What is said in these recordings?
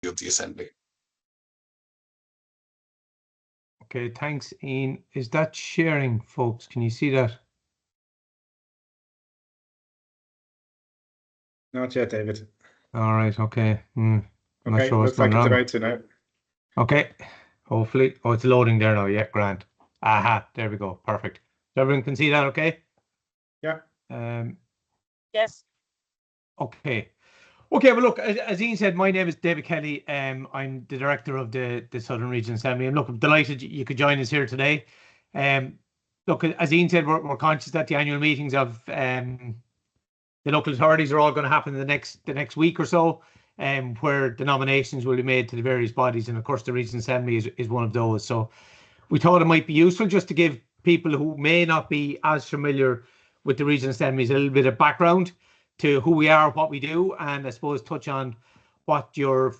of the Assembly. Okay, thanks, Ian. Is that sharing, folks? Can you see that? Not yet, David. All right, okay. I'm not Okay, sure what's looks like going it's on. about to now. Okay, hopefully. Oh, it's loading there now. Yeah, grand. Aha, there we go. Perfect. So everyone can see that, okay? Yeah. Yes. Okay. Okay, well, look, as Ian said, my name is David Kelly. I'm the director of the Southern Region Assembly. And look, I'm delighted you could join us here today. Look, as Ian said, we're conscious that the annual meetings of the local authorities are all going to happen in the next week or so, where the nominations will be made to the various bodies. And of course, the Region Assembly is one of those. So we thought it might be useful just to give people who may not be as familiar with the Region Assemblies a little bit of background to who we are, what we do, and I suppose touch on what your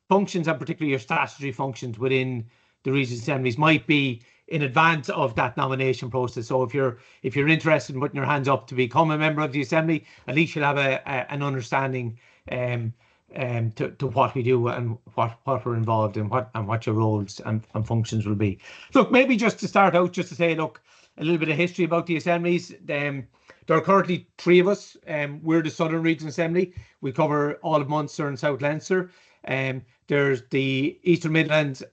functions and particularly your statutory functions within the Region Assemblies might be in advance of that nomination process. So if you're interested in putting your hands up to become a member of the Assembly, at least you'll have an understanding to what we do and what we're involved in, what your roles and functions will be. Look, maybe just to start out, just to say, look, a little bit of history about the Assemblies. There are currently 3 of us. We're the Southern Region Assembly. We cover all of Munster and South Leinster. There's the Eastern Midlands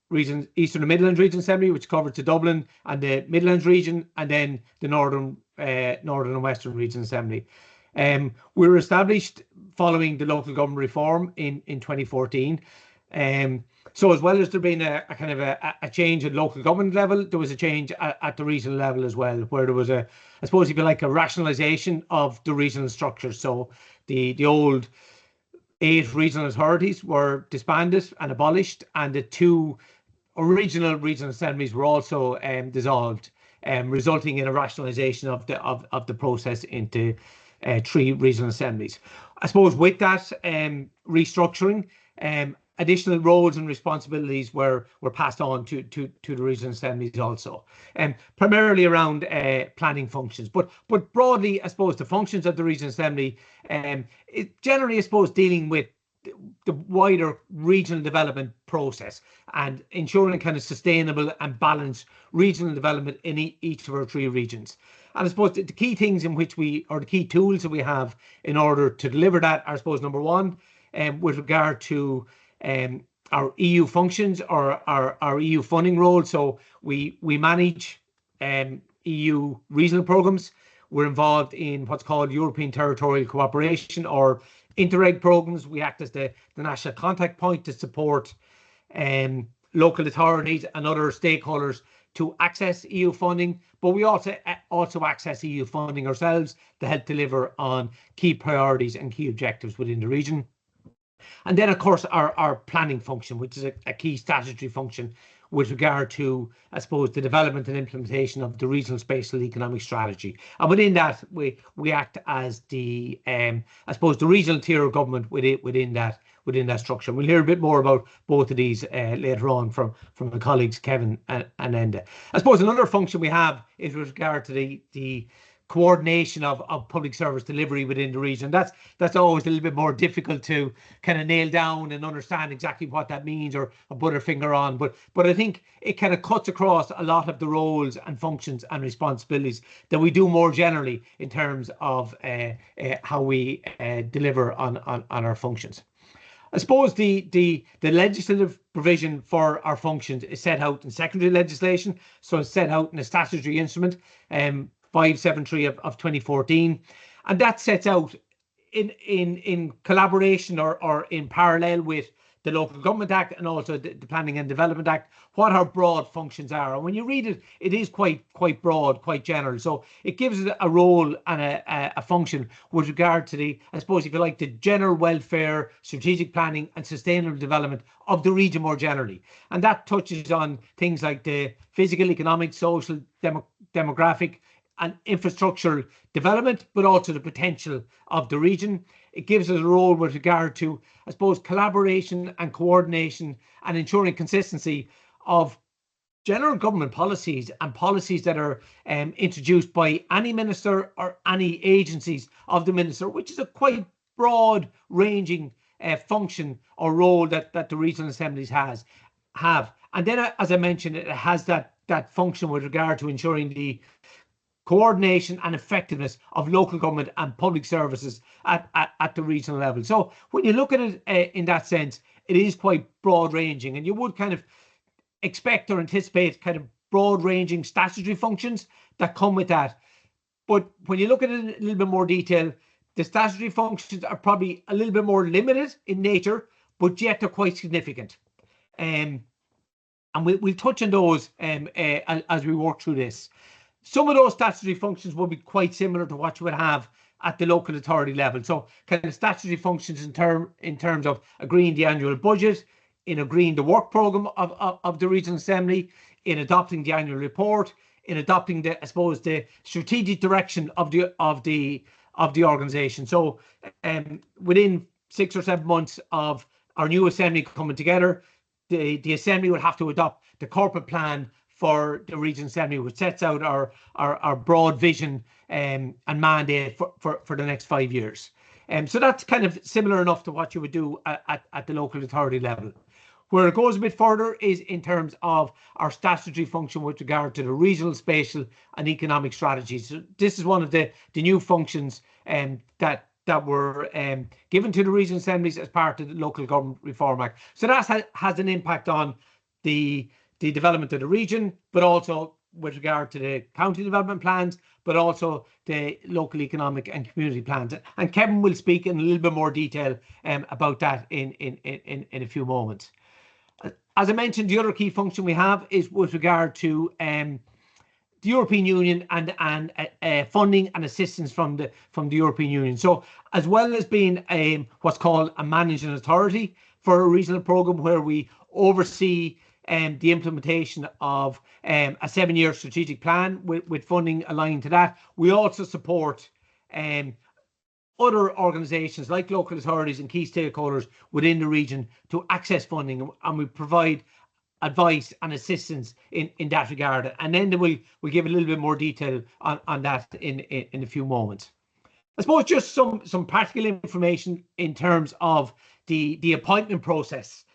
Region Assembly, which covers the Dublin and the Midlands region, and then the Northern and Western Region Assembly. We were established following the local government reform in 2014. So as well as there being a kind of a change at local government level, there was a change at the regional level as well, where there was I suppose if you like, a rationalisation of the regional structure. So the old 8 regional authorities were disbanded and abolished, and the 2 original regional assemblies were also dissolved, resulting in a rationalisation of the process into 3 regional assemblies. I suppose with that restructuring, additional roles and responsibilities were passed on to the regional assemblies also, primarily around planning functions. But broadly, I suppose the functions of the regional assembly, it generally, I suppose, dealing with the wider regional development process and ensuring kind of sustainable and balanced regional development in each of our 3 regions. And I suppose the key things in which the key tools that we have in order to deliver that are, I suppose, number 1, with regard to our EU functions or our EU funding role. So we manage EU regional programs. We're involved in what's called European Territorial Cooperation or Interreg programs. We act as the national contact point to support local authorities and other stakeholders to access EU funding, but we also access EU funding ourselves to help deliver on key priorities and key objectives within the region. And then, of course, our planning function, which is a key statutory function with regard to, I suppose, the development and implementation of the regional spatial economic strategy. And within that, we act as the, I suppose, the regional tier of government within that structure. We'll hear a bit more about both of these later on from my colleagues Kevin and Enda. I suppose another function we have is with regard to the coordination of public service delivery within the region. That's always a little bit more difficult to kind of nail down and understand exactly what that means or put a finger on. But I think it kind of cuts across a lot of the roles and functions and responsibilities that we do more generally in terms of how we deliver on our functions. I suppose the legislative provision for our functions is set out in secondary legislation, so it's set out in a statutory instrument, 573 of 2014, and that sets out in collaboration or in parallel with the Local Government Act and also the Planning and Development Act, what our broad functions are. And when you read it, it is quite broad, quite general. So it gives us a role and a function with regard to the, I suppose, if you like, the general welfare, strategic planning and sustainable development of the region more generally. And that touches on things like the physical, economic, social, demographic and infrastructural development, but also the potential of the region. It gives us a role with regard to, I suppose, collaboration and coordination and ensuring consistency of general government policies and policies that are introduced by any minister or any agencies of the minister, which is a quite broad ranging function or role that the regional assemblies have. And then, as I mentioned, it has that function with regard to ensuring the coordination and effectiveness of local government and public services at the regional level. So when you look at it in that sense, it is quite broad ranging, and you would kind of expect or anticipate kind of broad ranging statutory functions that come with that. But when you look at it in a little bit more detail, the statutory functions are probably a little bit more limited in nature, but yet they're quite significant. And we'll touch on those as we work through this. Some of those statutory functions will be quite similar to what you would have at the local authority level. So kind of statutory functions in terms of agreeing the annual budget, in agreeing the work programme of the regional assembly, in adopting the annual report, in adopting the, I suppose, the strategic direction of the organisation. So within 6 or 7 months of our new assembly coming together, the assembly will have to adopt the corporate plan for the regional assembly, which sets out our broad vision and mandate for the next 5 years. So that's kind of similar enough to what you would do at the local authority level. Where it goes a bit further is in terms of our statutory function with regard to the regional, spatial and economic strategies. So this is one of the new functions that were given to the regional assemblies as part of the Local Government Reform Act. So that has an impact on the development of the region, but also with regard to the county development plans, but also the local economic and community plans. And Kevin will speak in a little bit more detail about that in a few moments. As I mentioned, the other key function we have is with regard to the European Union and funding and assistance from the European Union. So as well as being what's called a managing authority for a regional programme where we oversee the implementation of a 7-year strategic plan with funding aligned to that, we also support other organisations like local authorities and key stakeholders within the region to access funding, and we provide advice and assistance in that regard. And then we'll give a little bit more detail on that in a few moments. I suppose just some practical information in terms of the appointment process,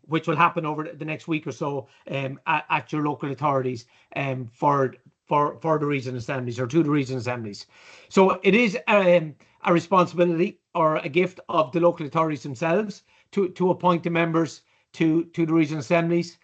which will happen over the next week or so at your local authorities for the regional assemblies or to the regional assemblies. So it is a responsibility or a gift of the local authorities themselves to appoint the members to the regional assemblies.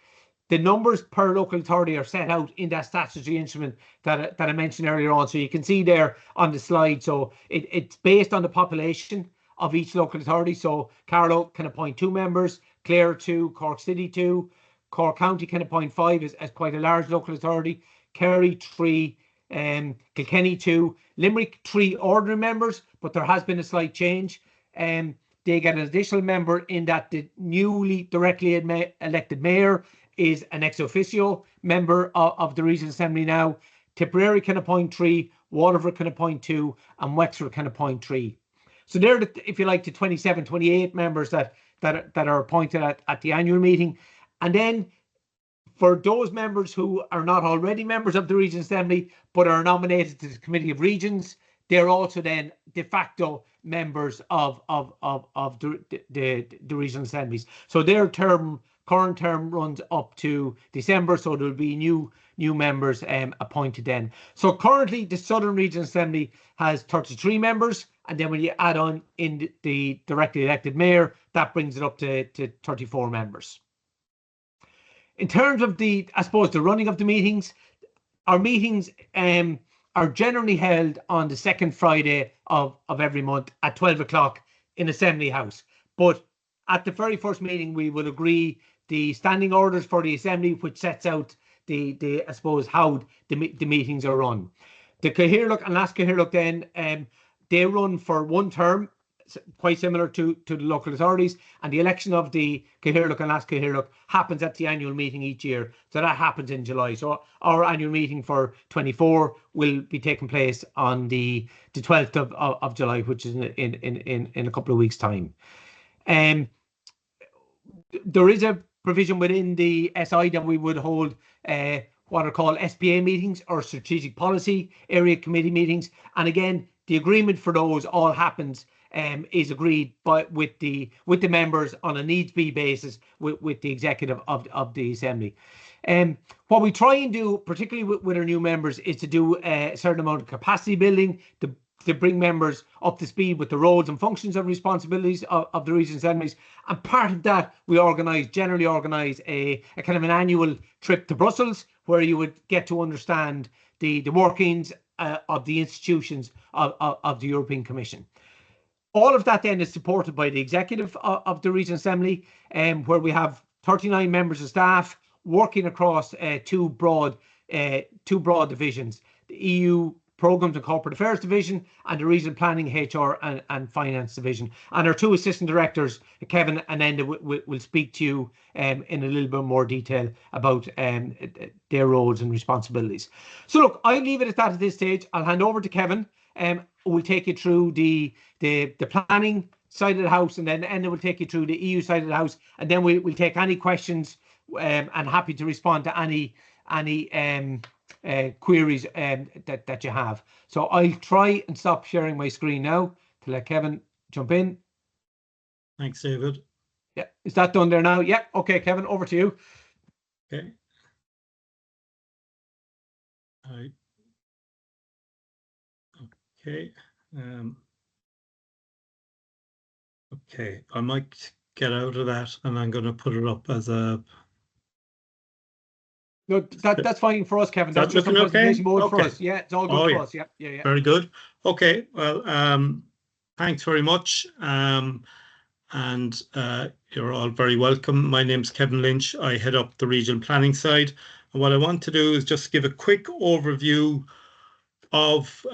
The numbers per local authority are set out in that statutory instrument that I mentioned earlier on. So you can see there on the slide. So it's based on the population of each local authority. So Carlow can appoint 2 members, Clare 2, Cork City 2, Cork County can appoint 5 as quite a large local authority, Kerry 3, Kilkenny 2, Limerick 3 ordinary members, but there has been a slight change. They get an additional member in that the newly directly elected mayor is an ex officio member of the regional assembly now. Tipperary can appoint 3, Waterford can appoint 2, and Wexford can appoint 3. So they're, if you like, the 27, 28 members that are appointed at the annual meeting. And then for those members who are not already members of the regional assembly but are nominated to the Committee of Regions, they're also then de facto members of the regional assemblies. So their current term runs up to December, so there'll be new members appointed then. So currently the Southern Regional Assembly has 33 members, and then when you add on in the directly elected mayor, that brings it up to 34 members. In terms of the running of the meetings, our meetings are generally held on the second Friday of every month at 12 o'clock in Assembly House. But at the very first meeting, we will agree the standing orders for the Assembly, which sets out how the meetings are run. The Cathaoirleach and Las Cathaoirleach then, they run for 1 term, quite similar to the local authorities, and the election of the Cathaoirleach and Las Cathaoirleach happens at the annual meeting each year. So that happens in July. So our annual meeting for 24 will be taking place on the 12th of July, which is in a couple of weeks' time. There is a provision within the SI that we would hold what are called SPA meetings or strategic policy area committee meetings. And again, the agreement for those all happens is agreed with the members on a needs-be basis with the executive of the assembly. What we try and do, particularly with our new members, is to do a certain amount of capacity building to bring members up to speed with the roles and functions and responsibilities of the regional assemblies. And part of that, we generally organise a kind of an annual trip to Brussels, where you would get to understand the workings of the institutions of the European Commission. All of that then is supported by the executive of the regional assembly, where we have 39 members of staff working across two broad divisions: the EU Programmes and Corporate Affairs Division and the Regional Planning, HR and Finance Division. And our two assistant directors, Kevin and Enda, will speak to you in a little bit more detail about their roles and responsibilities. So look, I'll leave it at that at this stage. I'll hand over to Kevin, who will take you through the planning side of the house, and then Enda will take you through the EU side of the house, and then we'll take any questions and happy to respond to any queries that you have. So I'll try and stop sharing my screen now to let Kevin jump in. Thanks, David. Yeah, is that done there now? Yeah. Okay, Kevin, over to you. Okay. All right. Okay. Okay, I might get out of that, and I'm going to put it up as a. No, that's fine for us, Kevin. That's just a presentation mode for us. Yeah, it's all good for us. Yeah. Very good. Okay. Well, thanks very much. And you're all very welcome. My name's Kevin Lynch. I head up the regional planning side. And what I want to do is just give a quick overview of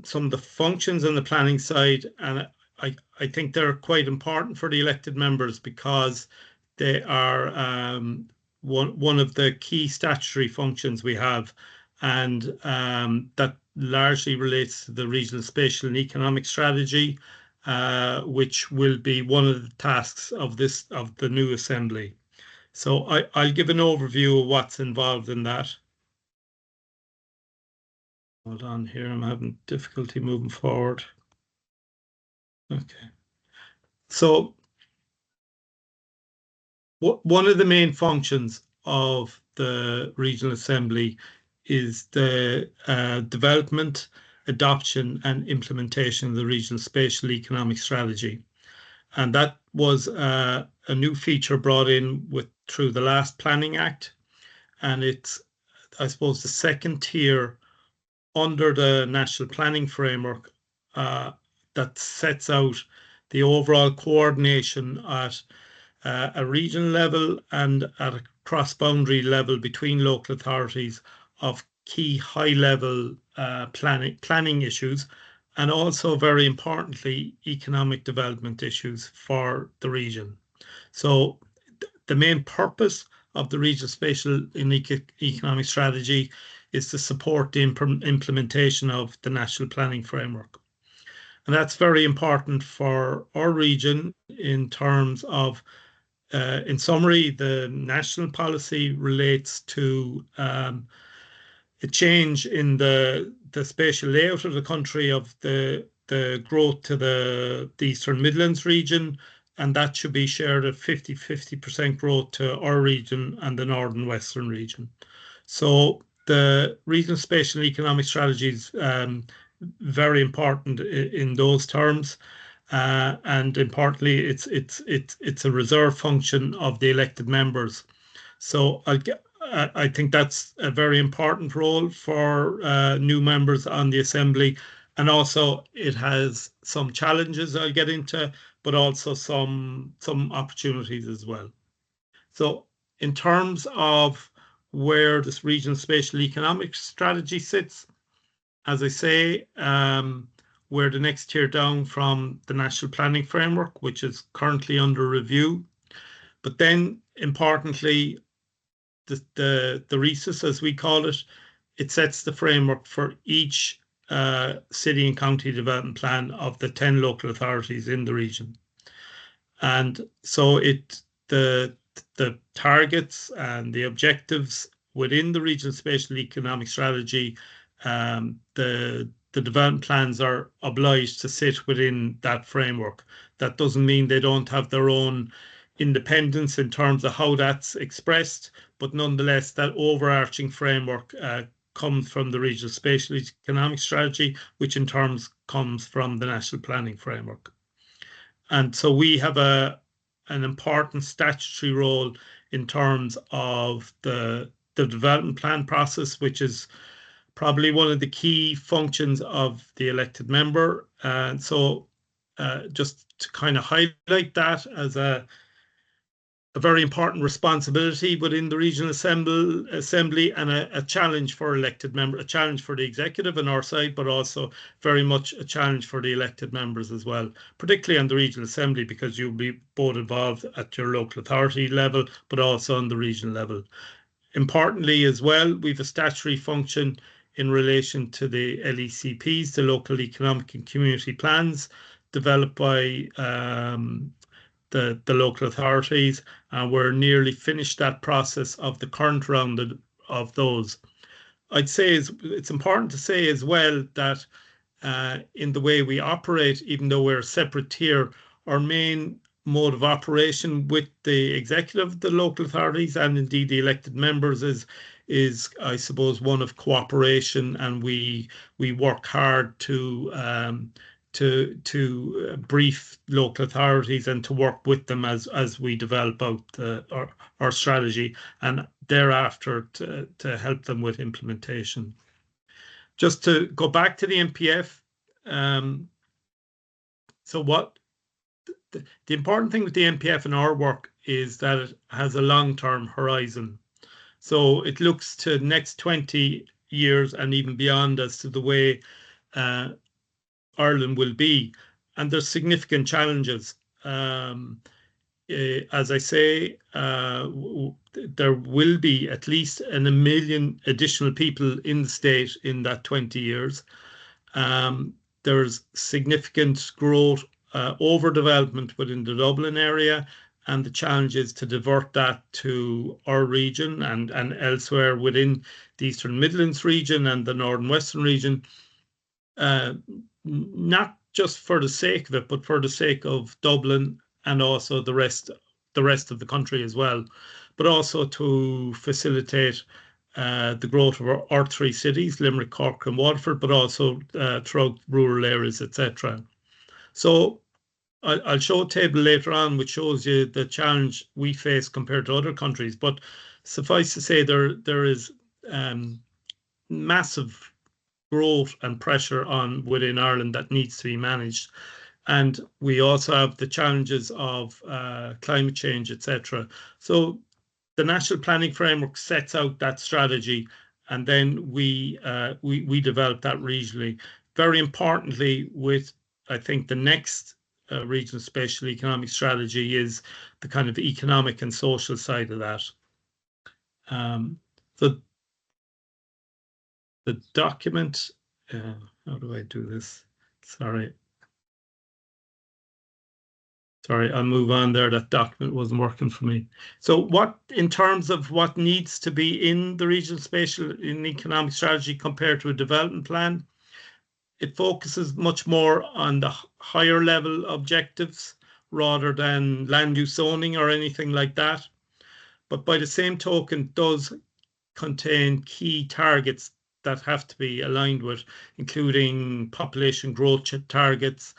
some of the functions on the planning side. And I think they're quite important for the elected members because they are one of the key statutory functions we have, and that largely relates to the regional spatial and economic strategy, which will be one of the tasks of the new assembly. So I'll give an overview of what's involved in that. Hold on here, I'm having difficulty moving forward. Okay. So one of the main functions of the regional assembly is the development, adoption and implementation of the regional spatial economic strategy. And that was a new feature brought in through the last Planning Act. And it's, I suppose, the second tier under the National Planning Framework that sets out the overall coordination at a regional level and at a cross-boundary level between local authorities of key high-level planning issues, and also, very importantly, economic development issues for the region. So the main purpose of the regional spatial and economic strategy is to support the implementation of the National Planning Framework. And that's very important for our region in terms of, in summary, the national policy relates to a change in the spatial layout of the country, of the growth to the Eastern Midlands region, and that should be shared at 50% growth to our region and the Northern Western region. So the regional spatial and economic strategy is very important in those terms, and importantly, it's a reserve function of the elected members. So I think that's a very important role for new members on the assembly, and also it has some challenges I'll get into, but also some opportunities as well. So in terms of where this regional spatial economic strategy sits, as I say, we're the next tier down from the National Planning Framework, which is currently under review. But then, importantly, the RESIS, as we call it, it sets the framework for each city and county development plan of the 10 local authorities in the region. And so the targets and the objectives within the regional spatial economic strategy, the the development plans are obliged to sit within that framework. That doesn't mean they don't have their own independence in terms of how that's expressed, but nonetheless, that overarching framework comes from the regional spatial economic strategy, which in turn comes from the national planning framework. And so we have an important statutory role in terms of the development plan process, which is probably one of the key functions of the elected member. And so just to kind of highlight that as a very important responsibility within the regional assembly and a challenge for elected members, a challenge for the executive on our side, but also very much a challenge for the elected members as well, particularly on the regional assembly, because you'll be both involved at your local authority level, but also on the regional level. Importantly as well, we've a statutory function in relation to the LECPs, the local economic and community plans developed by the local authorities, and we're nearly finished that process of the current round of those. I'd say it's important to say as well that in the way we operate, even though we're a separate tier, our main mode of operation with the executive, the local authorities, and indeed the elected members is I suppose one of cooperation, and we work hard to brief local authorities and to work with them as we develop out our strategy, and thereafter to help them with implementation. Just to go back to the MPF, so what the important thing with the MPF in our work is that it has a long-term horizon. So it looks to the next 20 years and even beyond as to the way Ireland will be. And there's significant challenges. As I say, there will be at least 1 million additional people in the state in that 20 years. There's significant growth, overdevelopment within the Dublin area, and the challenge is to divert that to our region and elsewhere within the Eastern Midlands region and the Northern Western region, not just for the sake of it, but for the sake of Dublin and also the rest of the country as well, but also to facilitate the growth of our 3 cities, Limerick, Cork and Waterford, but also throughout rural areas, etc. So I'll show a table later on which shows you the challenge we face compared to other countries, but suffice to say there is massive growth and pressure on within Ireland that needs to be managed. And we also have the challenges of climate change, etc. So the national planning framework sets out that strategy, and then we develop that regionally. Very importantly, with I think the next regional spatial economic strategy is the kind of economic and social side of that. So the document, how do I do this? Sorry, I'll move on there. That document wasn't working for me. So what, in terms of what needs to be in the regional spatial and economic strategy compared to a development plan, it focuses much more on the higher level objectives rather than land use zoning or anything like that. But by the same token, it does contain key targets that have to be aligned with, including population growth targets.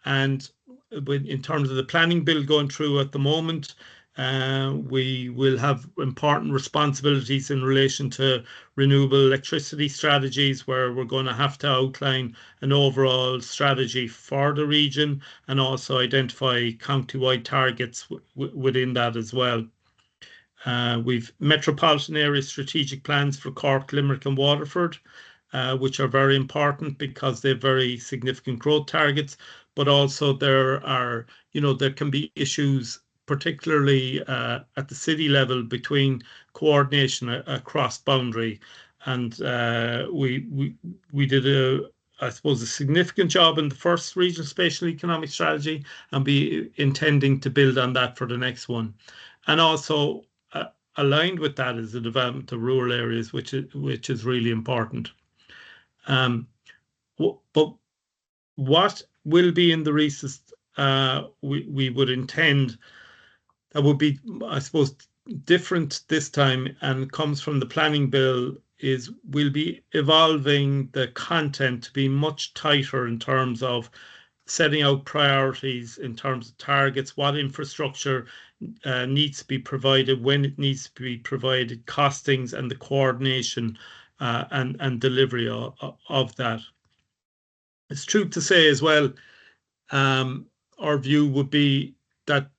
And in terms of the planning bill going through at the moment, we will have important responsibilities in relation to renewable electricity strategies, where we're going to have to outline an overall strategy for the region and also identify county-wide targets within that as well. We've metropolitan area strategic plans for Cork, Limerick and Waterford, which are very important because they have very significant growth targets, but also there can be issues, particularly at the city level, between coordination across boundary. And we did I suppose a significant job in the first regional spatial economic strategy, and be intending to build on that for the next one. And also aligned with that is the development of rural areas, which is really important. but what will be in the recess, we would intend, that would be, I suppose, different this time and comes from the planning bill, is we'll be evolving the content to be much tighter in terms of setting out priorities, in terms of targets, what infrastructure needs to be provided, when it needs to be provided, costings, and the coordination and delivery of that. It's true to say as well, our view would be that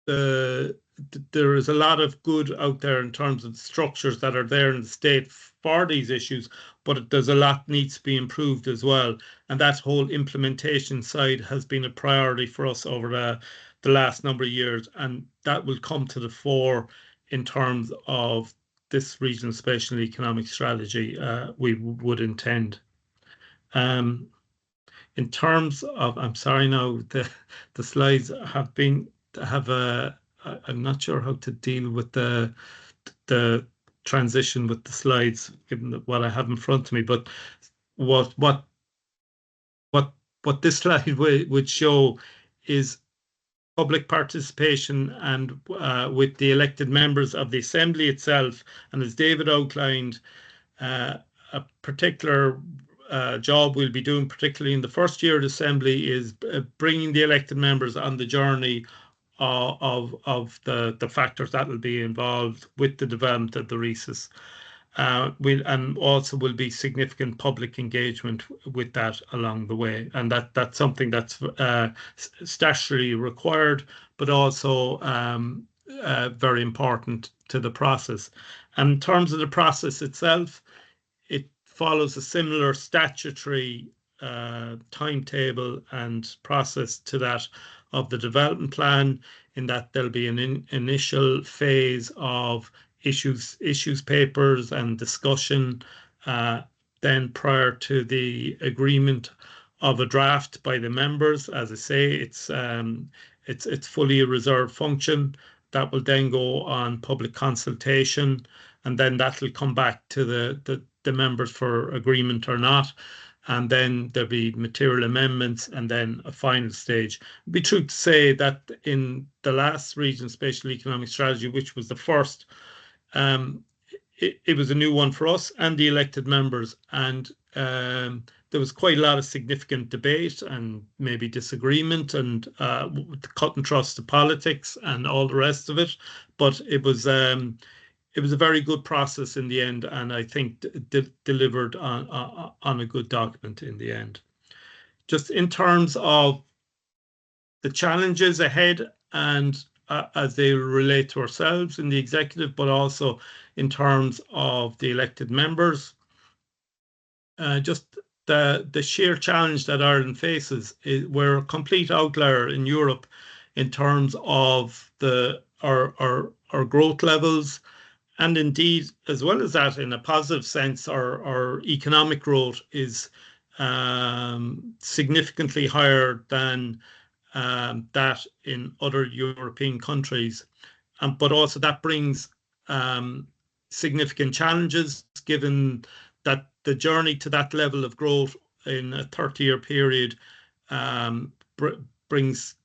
there is a lot of good out there in terms of the structures that are there in the state for these issues, but there's a lot needs to be improved as well. And that whole implementation side has been a priority for us over the last number of years, and that will come to the fore in terms of this regional spatial economic strategy we would intend. In terms of, I'm sorry now, the slides have I'm not sure how to deal with the transition with the slides, given what I have in front of me. But what this slide would show is public participation and with the elected members of the Assembly itself. And as David outlined, a particular job we'll be doing, particularly in the first year of the Assembly, is bringing the elected members on the journey of the factors that will be involved with the development of the recess. And also will be significant public engagement with that along the way, and that's something that's statutorily required, but also very important to the process. And in terms of the process itself, it follows a similar statutory timetable and process to that of the development plan, in that there'll be an initial phase of issues papers and discussion, then prior to the agreement of a draft by the members. As I say, it's fully a reserved function. That will then go on public consultation, and then that will come back to the members for agreement or not. And then there'll be material amendments and then a final stage. It'd be true to say that in the last regional spatial economic strategy, which was the first, it was a new one for us and the elected members, and there was quite a lot of significant debate and maybe disagreement and cut and thrust of politics and all the rest of it. But it was a very good process in the end, and I think delivered on a good document in the end. Just in terms of the challenges ahead and as they relate to ourselves in the executive, but also in terms of the elected members. Just the sheer challenge that Ireland faces is we're a complete outlier in Europe in terms of our growth levels, and indeed, as well as that, in a positive sense, our economic growth is significantly higher than that in other European countries. But also that brings significant challenges, given that the journey to that level of growth in a 30-year period brings,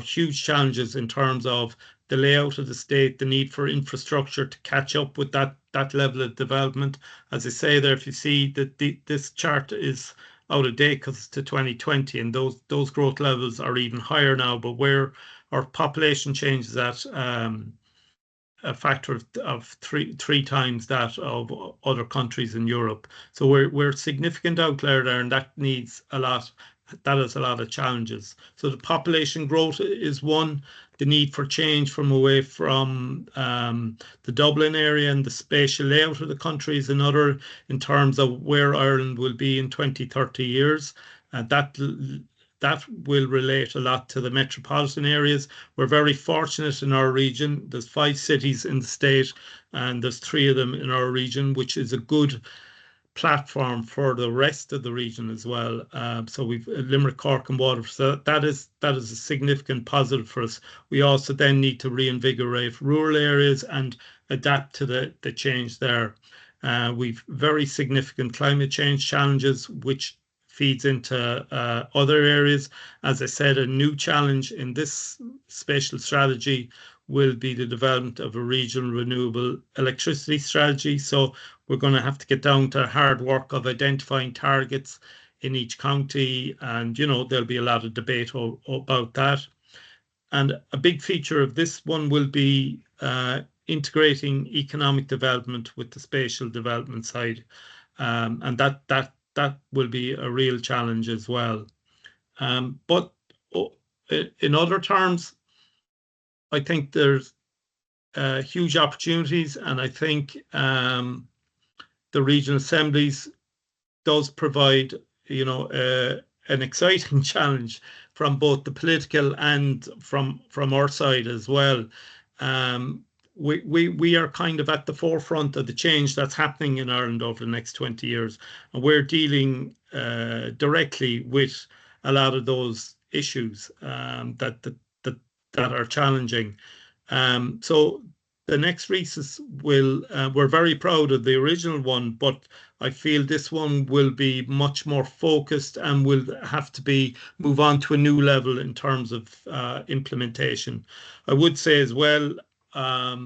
huge challenges in terms of the layout of the state, the need for infrastructure to catch up with that level of development. As I say there, if you see that this chart is out of date because it's to 2020, and those growth levels are even higher now, but where our population change is at a factor of three times that of other countries in Europe. So we're a significant outlier there, and that needs a lot. That has a lot of challenges. So the population growth is one, the need for change from away from the Dublin area and the spatial layout of the country is another, in terms of where Ireland will be in 20, 30 years. That will relate a lot to the metropolitan areas. We're very fortunate in our region. There's 5 cities in the state, and there's 3 of them in our region, which is a good platform for the rest of the region as well. So we've Limerick, Cork and Waterford. So that is a significant positive for us. We also then need to reinvigorate rural areas and adapt to the change there. We've very significant climate change challenges, which feeds into other areas. As I said, a new challenge in this spatial strategy will be the development of a regional renewable electricity strategy. So we're going to have to get down to hard work of identifying targets in each county, and there'll be a lot of debate about that. And a big feature of this one will be integrating economic development with the spatial development side, and that will be a real challenge as well. But in other terms, I think there's huge opportunities, and I think the regional assemblies does provide, an exciting challenge from both the political and from our side as well. We are kind of at the forefront of the change that's happening in Ireland over the next 20 years, and we're dealing directly with a lot of those issues that are challenging. So the next recess we're very proud of the original one, but I feel this one will be much more focused and will have to move on to a new level in terms of implementation. I would say as well, I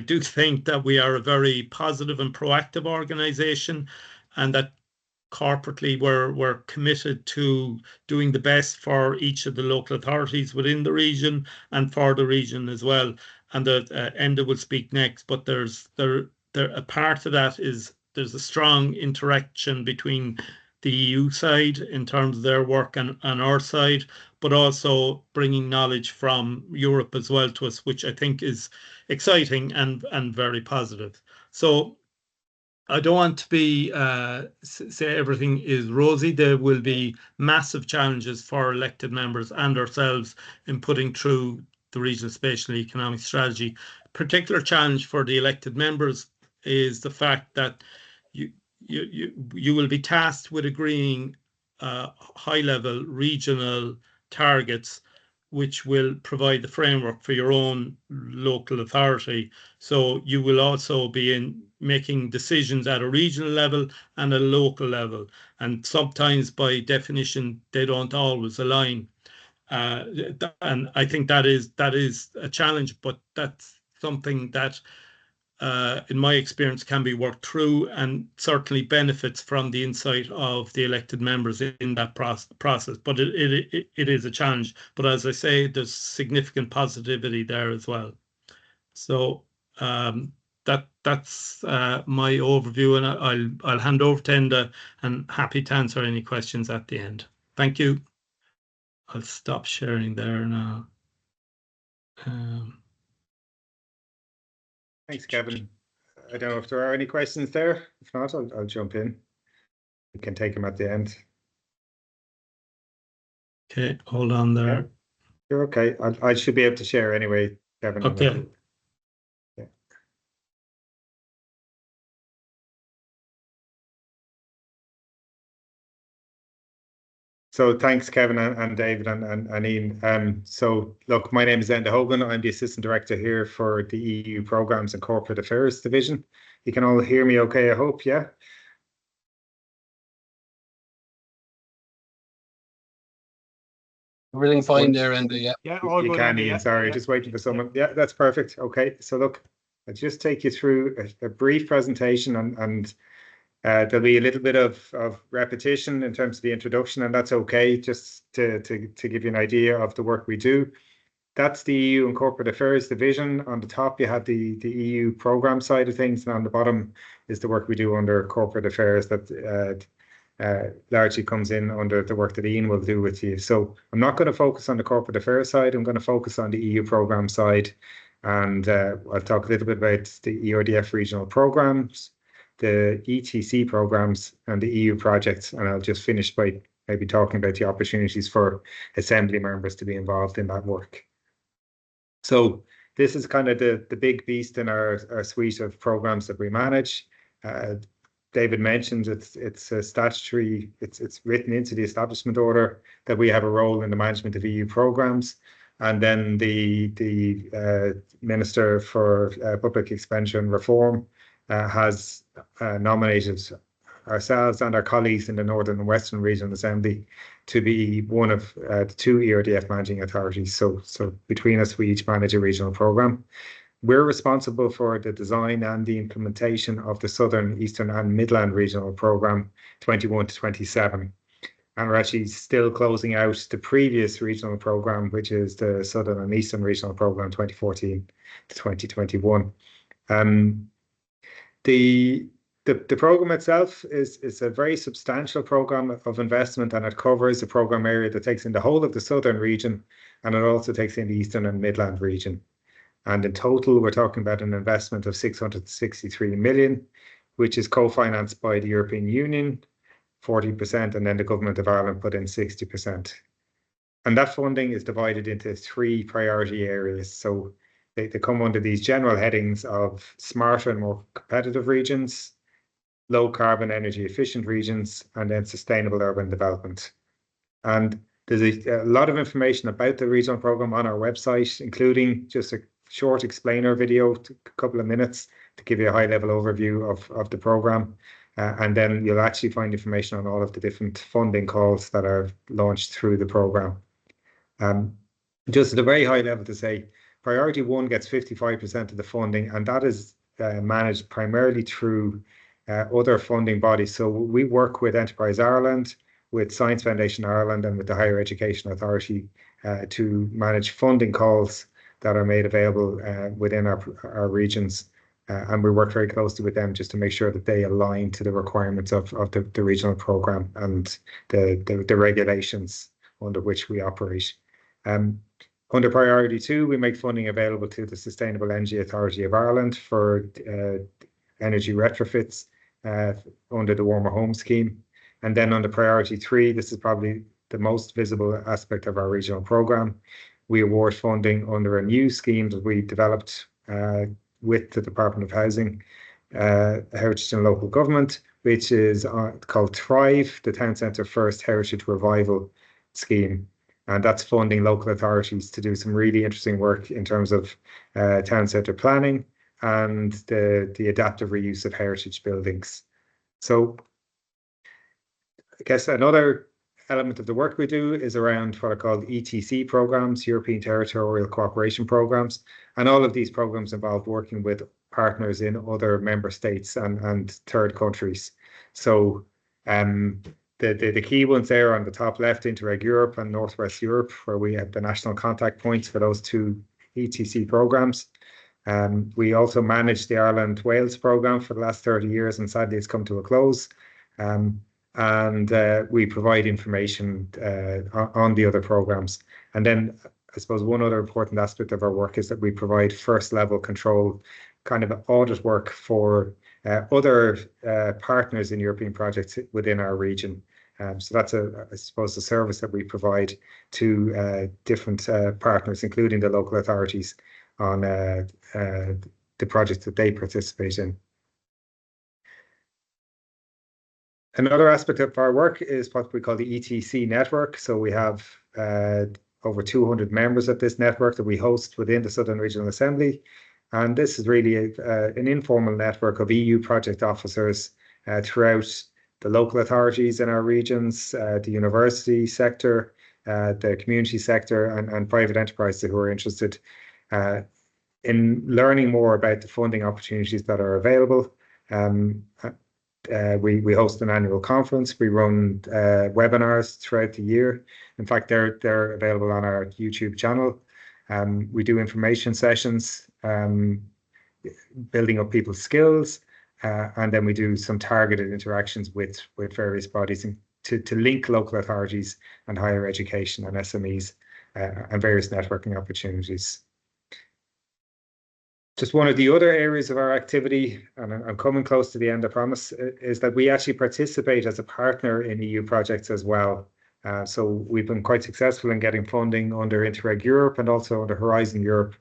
do think that we are a very positive and proactive organisation, and that corporately we're committed to doing the best for each of the local authorities within the region and for the region as well. And that Enda will speak next, but a part of that is there's a strong interaction between the EU side in terms of their work and our side, but also bringing knowledge from Europe as well to us, which I think is exciting and very positive. So I don't want to say everything is rosy. There will be massive challenges for elected members and ourselves in putting through the regional spatial economic strategy. Particular challenge for the elected members is the fact that you will be tasked with agreeing high-level regional targets, which will provide the framework for your own local authority. So you will also be making decisions at a regional level and a local level. And sometimes by definition, they don't always align. And I think that is a challenge, but that's something that in my experience can be worked through, and certainly benefits from the insight of the elected members in that process. But it is a challenge. But as I say, there's significant positivity there as well. So that's my overview, and I'll hand over to Enda, and happy to answer any questions at the end. Thank you. I'll stop sharing there now. Thanks, Kevin. I don't know if there are any questions there. If not, I'll jump in. We can take them at the end. Okay, hold on there. Yeah. You're okay. I should be able to share anyway, Kevin. Okay. Yeah. So thanks, Kevin and David and Ian. So look, my name is Enda Hogan. I'm the Assistant Director here for the EU Programmes and Corporate Affairs Division. You can all hear me okay, I hope, yeah? Really fine there, Enda, yeah. Yeah, all you good, can, Enda, Ian, yeah. sorry, Yeah. just waiting for someone. Yeah, that's perfect. Okay, so look, I'll just take you through a brief presentation, and there'll be a little bit of repetition in terms of the introduction, and that's okay, just to give you an idea of the work we do. That's the EU and Corporate Affairs Division. On the top, you have the EU programme side of things, and on the bottom is the work we do under Corporate Affairs that largely comes in under the work that Ian will do with you. So I'm not going to focus on the Corporate Affairs side. I'm going to focus on the EU programme side, and I'll talk a little bit about the ERDF regional programmes, the ETC programmes, and the EU projects, and I'll just finish by maybe talking about the opportunities for Assembly members to be involved in that work. So this is kind of the big beast in our suite of programmes that we manage. David mentioned it's a statutory, it's written into the establishment order that we have a role in the management of EU programmes. And then the Minister for Public Expenditure and Reform has nominated ourselves and our colleagues in the Northern and Western Regional Assembly to be one of the two ERDF managing authorities. So between us, we each manage a regional programme. We're responsible for the design and the implementation of the Southern, Eastern and Midland Regional Programme 21 to 27. And we're actually still closing out the previous regional programme, which is the Southern and Eastern Regional Programme 2014 to 2021. The programme itself is a very substantial programme of investment, and it covers a programme area that takes in the whole of the Southern region, and it also takes in the Eastern and Midland region. And in total, we're talking about an investment of 663 million, which is co-financed by the European Union, 40%, and then the Government of Ireland put in 60%. And that funding is divided into three priority areas. So they come under these general headings of smarter and more competitive regions, low carbon energy efficient regions, and then sustainable urban development. And there's a lot of information about the regional programme on our website, including just a short explainer video, a couple of minutes, to give you a high-level overview of the programme. And then you'll actually find information on all of the different funding calls that are launched through the programme. Just at a very high level to say, Priority 1 gets 55% of the funding, and that is managed primarily through other funding bodies. So we work with Enterprise Ireland, with Science Foundation Ireland, and with the Higher Education Authority to manage funding calls that are made available within our regions. And we work very closely with them just to make sure that they align to the requirements of the regional programme and the regulations under which we operate. Under Priority 2, we make funding available to the Sustainable Energy Authority of Ireland for energy retrofits under the Warmer Home Scheme. And then under Priority 3, this is probably the most visible aspect of our regional programme. We award funding under a new scheme that we developed with the Department of Housing, Heritage and Local Government, which is called Thrive, the Town Centre First Heritage Revival Scheme. And that's funding local authorities to do some really interesting work in terms of town centre planning and the adaptive reuse of heritage buildings. So I guess another element of the work we do is around what are called ETC programs, European Territorial Cooperation programs. And all of these programs involve working with partners in other member states and third countries. So the key ones there on the top left, Interreg Europe and Northwest Europe, where we have the national contact points for those two ETC programs. We also manage the Ireland-Wales programme for the last 30 years, and sadly it's come to a close. And we provide information on the other programs. And then I suppose one other important aspect of our work is that we provide first level control, kind of audit work for other partners in European projects within our region. So that's, I suppose, the service that we provide to different partners, including the local authorities, on the projects that they participate in. Another aspect of our work is what we call the ETC network. So we have over 200 members of this network that we host within the Southern Regional Assembly. And this is really an informal network of EU project officers throughout the local authorities in our regions, the university sector, the community sector, and private enterprises who are interested in learning more about the funding opportunities that are available. We host an annual conference. We run webinars throughout the year. In fact, they're available on our YouTube channel. We do information sessions, building up people's skills, and then we do some targeted interactions with various bodies to link local authorities and higher education and SMEs and various networking opportunities. Just one of the other areas of our activity, and I'm coming close to the end, I promise, is that we actually participate as a partner in EU projects as well. So we've been quite successful in getting funding under Interreg Europe and also under Horizon Europe.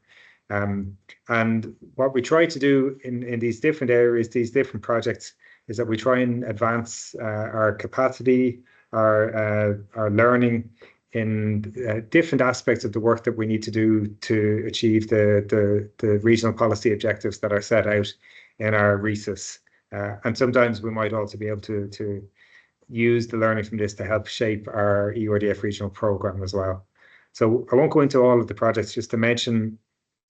And what we try to do in these different areas, these different projects, is that we try and advance our capacity, our learning in different aspects of the work that we need to do to achieve the regional policy objectives that are set out in our RESUS. And sometimes we might also be able to use the learning from this to help shape our EURDF regional program as well. So I won't go into all of the projects, just to mention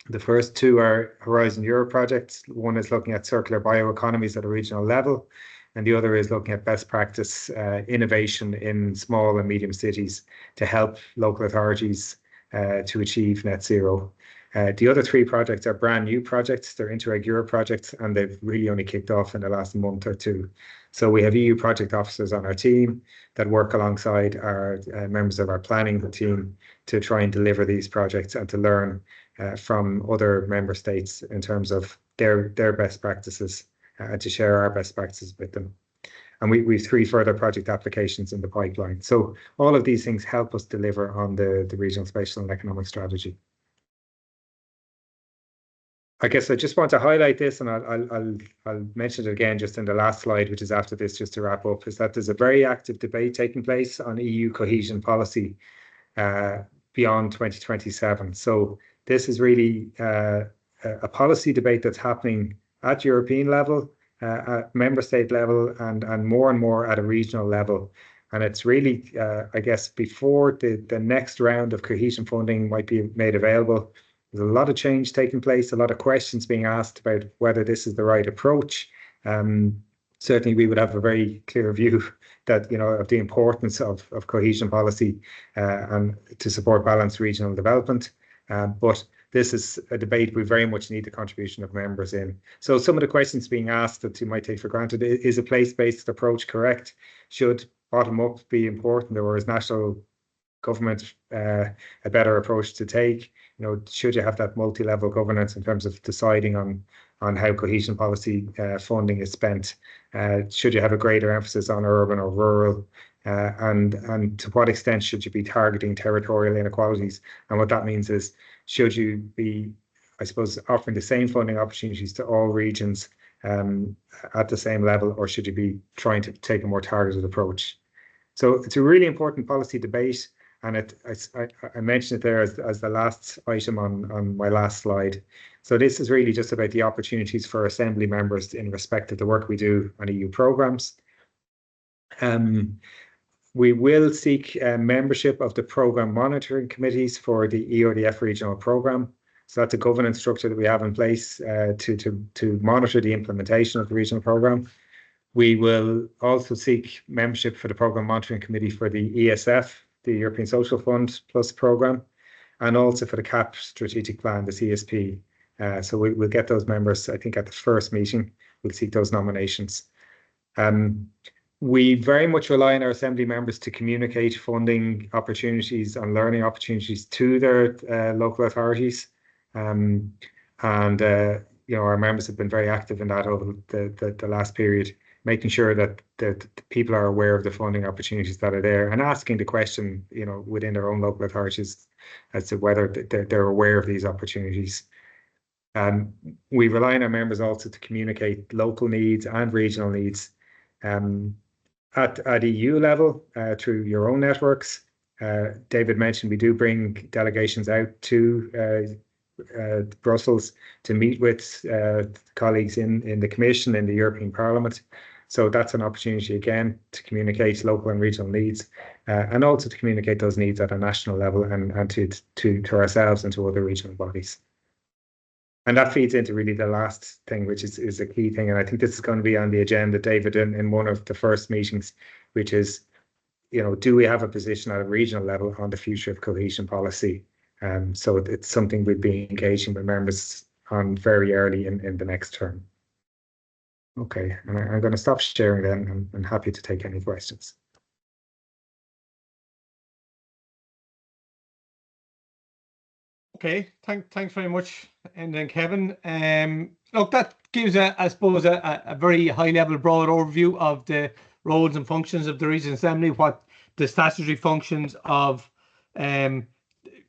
the first two are Horizon Europe projects. One is looking at circular bioeconomies at a regional level, and the other is looking at best practice innovation in small and medium cities to help local authorities to achieve net zero. The other three projects are brand new projects. They're Interreg Europe projects, and they've really only kicked off in the last month or two. So we have EU project officers on our team that work alongside our members of our planning team to try and deliver these projects and to learn from other member states in terms of their best practices and to share our best practices with them. And we've three further project applications in the pipeline. So all of these things help us deliver on the regional spatial and economic strategy. I guess I just want to highlight this, and I'll mention it again just in the last slide, which is after this, just to wrap up, is that there's a very active debate taking place on EU cohesion policy beyond 2027. So this is really a policy debate that's happening at European level, at member state level, and more at a regional level. And it's really, I guess, before the next round of cohesion funding might be made available, there's a lot of change taking place, a lot of questions being asked about whether this is the right approach. Certainly, we would have a very clear view that, of the importance of cohesion policy and to support balanced regional development. But this is a debate we very much need the contribution of members in. So some of the questions being asked that you might take for granted: is a place-based approach correct? Should bottom-up be important, or is national government a better approach to take? Should you have that multi-level governance in terms of deciding on how cohesion policy funding is spent? Should you have a greater emphasis on urban or rural? And to what extent should you be targeting territorial inequalities? And what that means is, should you be, I suppose, offering the same funding opportunities to all regions at the same level, or should you be trying to take a more targeted approach? So it's a really important policy debate. And I mentioned it there as the last item on my last slide. So this is really just about the opportunities for Assembly members in respect of the work we do on EU programmes. We will seek membership of the programme monitoring committees for the EURDF regional programme. So that's a governance structure that we have in place to monitor the implementation of the regional programme. We will also seek membership for the programme monitoring committee for the ESF, the European Social Fund Plus programme, and also for the CAP strategic plan, the CSP. So we'll get those members, I think, at the first meeting. We'll seek those nominations. We very much rely on our Assembly members to communicate funding opportunities and learning opportunities to their local authorities. Our members have been very active in that over the last period, making sure that people are aware of the funding opportunities that are there and asking the question, within their own local authorities as to whether they're aware of these opportunities. We rely on our members also to communicate local needs and regional needs at EU level through your own networks. David mentioned we do bring delegations out to Brussels to meet with colleagues in the Commission, in the European Parliament. So that's an opportunity again to communicate local and regional needs, and also to communicate those needs at a national level and to ourselves and to other regional bodies. And that feeds into really the last thing, which is a key thing. And I think this is going to be on the agenda, David, in one of the first meetings, which is, do we have a position at a regional level on the future of cohesion policy? So it's something we'd be engaging with members on very early in the next term. Okay, and I'm going to stop sharing then. I'm happy to take any questions. Okay, thanks very much, and then Kevin. Look, that gives I suppose a very high level, broad overview of the roles and functions of the Regional Assembly, what the statutory functions of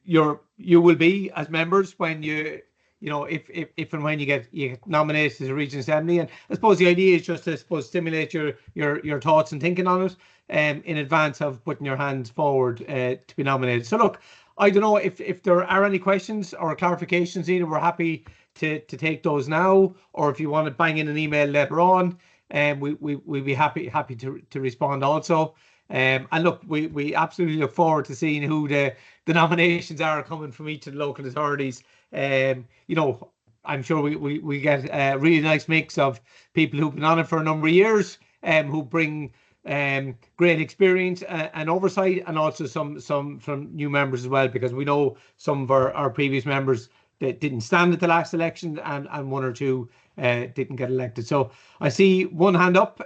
you will be as members when if and when you get nominated as a Regional Assembly. And I suppose the idea is just to stimulate your thoughts and thinking on it in advance of putting your hands forward to be nominated. So look, I don't know if there are any questions or clarifications needed. We're happy to take those now, or if you want to bang in an email later on. we'd be happy to respond also. And look, we absolutely look forward to seeing who the nominations are coming from each of the local authorities. You know, I'm sure we get a really nice mix of people who've been on it for a number of years, who bring great experience and oversight, and also some from new members as well, because we know some of our previous members that didn't stand at the last election, and one or two didn't get elected. So I see one hand up,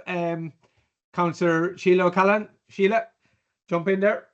Councillor Sheila O'Callaghan. Sheila, jump in there.